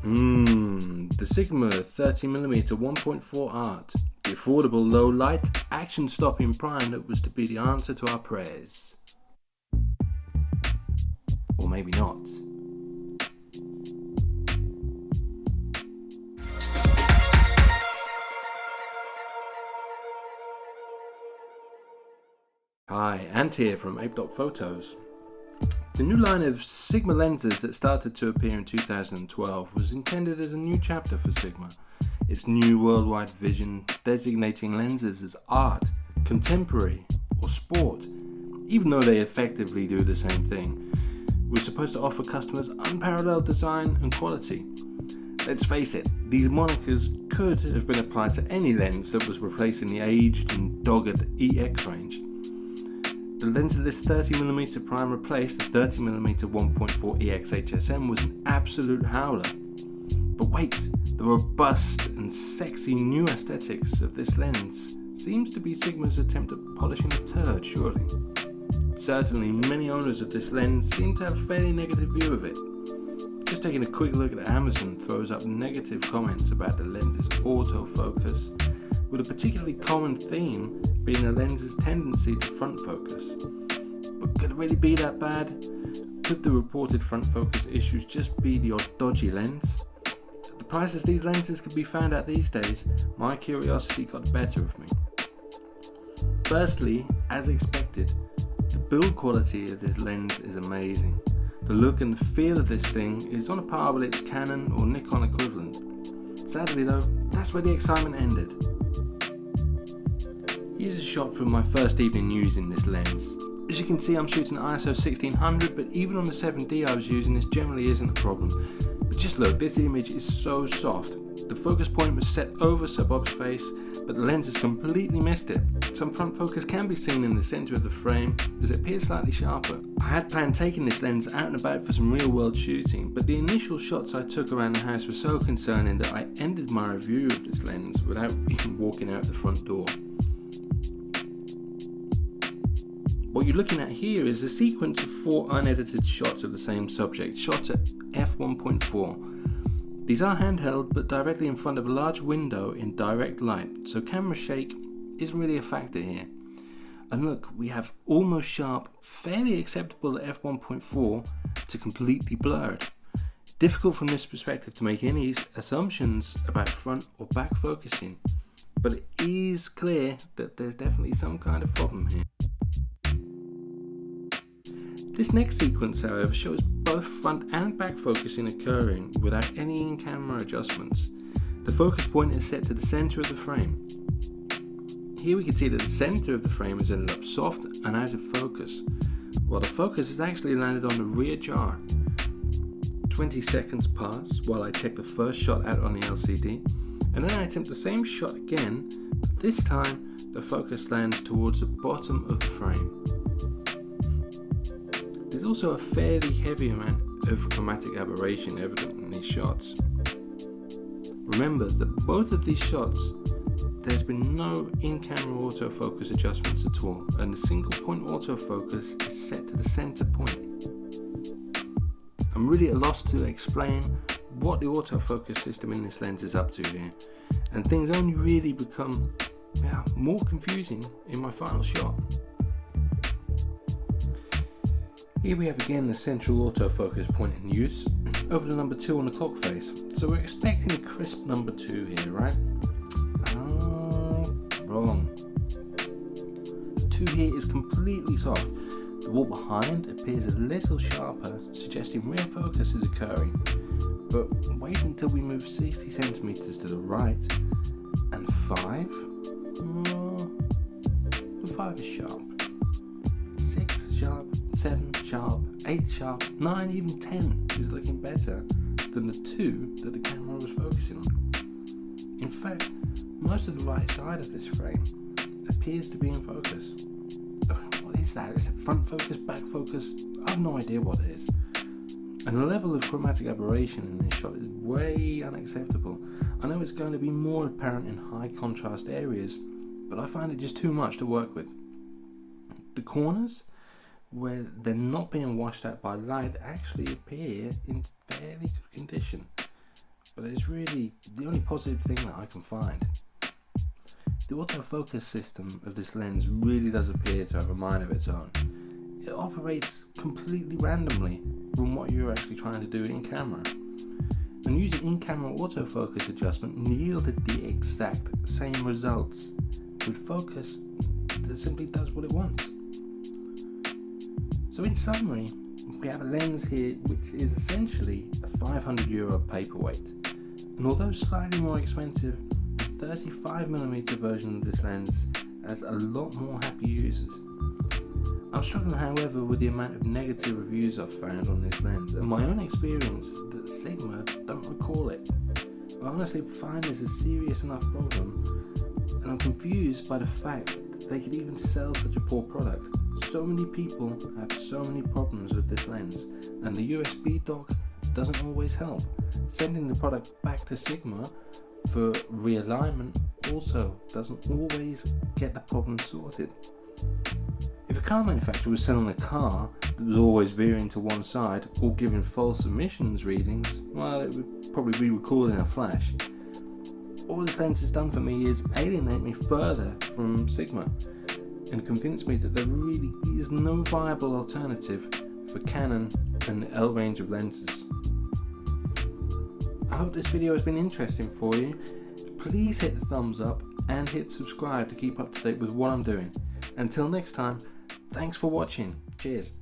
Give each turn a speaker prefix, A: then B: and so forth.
A: The Sigma 30mm 1.4 Art, the affordable low light action stopping prime that was to be the answer to our prayers. Or maybe not. Hi, Ant here from Photos. The new line of Sigma lenses that started to appear in 2012 was intended as a new chapter for Sigma. Its new worldwide vision designating lenses as art, contemporary, or sport, even though they effectively do the same thing, was supposed to offer customers unparalleled design and quality. Let's face it, these monikers could have been applied to any lens that was replacing the aged and dogged EX range. The lens of this 30mm prime replaced the 30mm 1.4 EX HSM was an absolute howler. But wait, the robust and sexy new aesthetics of this lens seems to be Sigma's attempt at polishing a turd, surely. Certainly, many owners of this lens seem to have a fairly negative view of it. Just taking a quick look at Amazon throws up negative comments about the lens's autofocus, with a particularly common theme being the lens's tendency to front focus. But could it really be that bad? Could the reported front focus issues just be the odd dodgy lens? At the prices these lenses could be found at these days, my curiosity got the better of me. Firstly, as expected, the build quality of this lens is amazing. The look and feel of this thing is on a par with its Canon or Nikon equivalent. Sadly though, that's where the excitement ended. Here's a shot from my first evening using this lens. As you can see, I'm shooting at ISO 1600, but even on the 7D I was using, this generally isn't a problem. But just look, this image is so soft. The focus point was set over Sir Bob's face, but the lens has completely missed it. Some front focus can be seen in the centre of the frame, as it appears slightly sharper. I had planned taking this lens out and about for some real world shooting, but the initial shots I took around the house were so concerning that I ended my review of this lens without even walking out the front door. What you're looking at here is a sequence of 4 unedited shots of the same subject, shot at f1.4. These are handheld but directly in front of a large window in direct light, so camera shake isn't really a factor here. And look, we have almost sharp, fairly acceptable at f1.4 to completely blurred. Difficult from this perspective to make any assumptions about front or back focusing, but it is clear that there's definitely some kind of problem here. This next sequence, however, shows both front and back focusing occurring without any in-camera adjustments. The focus point is set to the centre of the frame. Here we can see that the centre of the frame has ended up soft and out of focus, while the focus has actually landed on the rear jar. 20 seconds pass while I check the first shot out on the LCD, and then I attempt the same shot again, but this time the focus lands towards the bottom of the frame. There's also a fairly heavy amount of chromatic aberration evident in these shots. Remember that both of these shots, there's been no in-camera autofocus adjustments at all, and the single point autofocus is set to the center point. I'm really at a loss to explain what the autofocus system in this lens is up to here, and things only really become more confusing in my final shot. Here we have again the central autofocus point in use over the number 2 on the clock face. So we're expecting a crisp number 2 here, right? Wrong. The 2 here is completely soft. The wall behind appears a little sharper, suggesting rear focus is occurring. But wait until we move 60 centimeters to the right, and 5? The 5 is sharp. 6 sharp. 7 sharp, 8 sharp, 9, even 10 is looking better than the 2 that the camera was focusing on. In fact, most of the right side of this frame appears to be in focus. What is that? Is it front focus, back focus? I have no idea what it is. And the level of chromatic aberration in this shot is way unacceptable. I know it's going to be more apparent in high contrast areas, but I find it just too much to work with. The corners, where they're not being washed out by light, actually appear in fairly good condition. but it's really the only positive thing that I can find. The autofocus system of this lens really does appear to have a mind of its own. It operates completely randomly from what you're actually trying to do in camera. And using in-camera autofocus adjustment yielded the exact same results with focus that simply does what it wants. So in summary, we have a lens here which is essentially a €500 paperweight, and although slightly more expensive, the 35mm version of this lens has a lot more happy users. I'm struggling, however, with the amount of negative reviews I've found on this lens and my own experience that Sigma don't recall it. I honestly find this a serious enough problem, and I'm confused by the fact that they could even sell such a poor product. So many people have so many problems with this lens, and the USB dock doesn't always help. Sending the product back to Sigma for realignment also doesn't always get the problem sorted. If a car manufacturer was selling a car that was always veering to one side or giving false emissions readings, well, it would probably be recalled in a flash. All this lens has done for me is alienate me further from Sigma and convince me that there really is no viable alternative for Canon and the L range of lenses. I hope this video has been interesting for you. Please hit the thumbs up and hit subscribe to keep up to date with what I'm doing. Until next time, thanks for watching. Cheers.